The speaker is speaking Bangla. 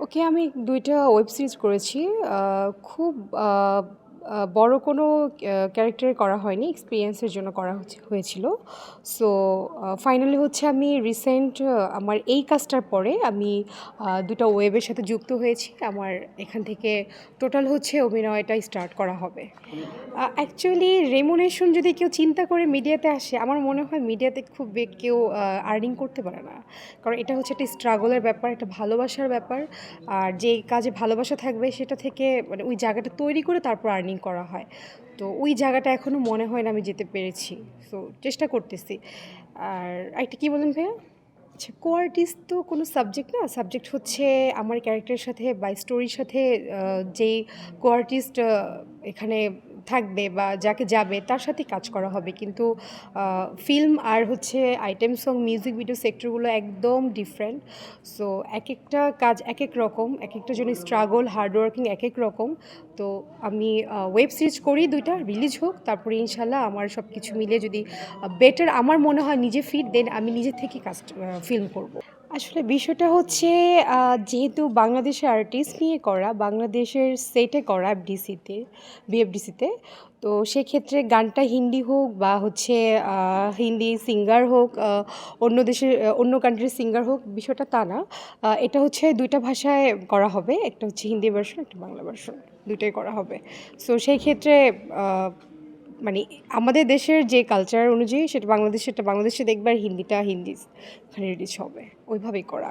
ওকে আমি ২ টা ওয়েব সিরিজ করেছি। খুব আ আ বড় কোনো ক্যারেক্টারে করা হয়নি। এক্সপেরিয়েন্স এর জন্য করা হয়েছিল। সো ফাইনালি হচ্ছে আমি রিসেন্ট আমার এই কাজটার পরে আমি ২ টা ওয়েবের সাথে যুক্ত হয়েছি। আমার এখান থেকে টোটাল হচ্ছে অভিনয়টা স্টার্ট করা হবে। অ্যাকচুয়ালি রেমুনেশন যদি কেউ চিন্তা করে মিডিয়াতে আসে, আমার মনে হয় মিডিয়াতে খুব কেউ আর্নিং করতে পারে না। কারণ এটা হচ্ছে একটা স্ট্রাগলের ব্যাপার, একটা ভালোবাসার ব্যাপার। আর যে কাজে ভালোবাসা থাকবে সেটা থেকে মানে ওই জায়গাটা তৈরি করে তারপর আর্নিং করা হয়। তো ওই জায়গাটা এখনও মনে হয় না আমি যেতে পেরেছি। সো চেষ্টা করতেছি। আর আরেকটা কী বললেন ভাইয়া? আচ্ছা, কো-আর্টিস্ট তো কোনো সাবজেক্ট না। সাবজেক্ট হচ্ছে আমার ক্যারেক্টারের সাথে বা স্টোরির সাথে যেই কো-আর্টিস্ট এখানে থাকবে বা যাকে যাবে তার সাথেই কাজ করা হবে। কিন্তু ফিল্ম আর হচ্ছে আইটেম সং, মিউজিক ভিডিও সেক্টরগুলো একদম ডিফারেন্ট। সো একেকটা কাজ একেক রকম, একেকটার জন্য স্ট্রাগল, হার্ড ওয়ার্কিং একেক রকম। তো আমি ওয়েব সিরিজ করি ২ টা, রিলিজ হোক। তারপরে ইনশাল্লাহ আমার সব কিছু মিলিয়ে যদি বেটার আমার মনে হয় নিজে ফিট, দেন আমি নিজে থেকেই কাজটা ফিল্ম করব। আসলে বিষয়টা হচ্ছে যেহেতু বাংলাদেশের আর্টিস্ট নিয়ে করা, বাংলাদেশের সেটে করা বিএফডিসিতে। তো সেক্ষেত্রে গানটা হিন্দি হোক বা হচ্ছে হিন্দি সিঙ্গার হোক, অন্য দেশের অন্য কান্ট্রির সিঙ্গার হোক, বিষয়টা তা না। এটা হচ্ছে ২ টা ভাষায় করা হবে। একটা হচ্ছে হিন্দি ভার্সন, একটা বাংলা ভার্সন। ২ টাই করা হবে। সো সেই ক্ষেত্রে মানে আমাদের দেশের যে কালচার অনুযায়ী সেটা বাংলাদেশেরটা বাংলাদেশে দেখবে, আর হিন্দিটা হিন্দি ওখানে রিলিজ হবে। ওইভাবেই করা।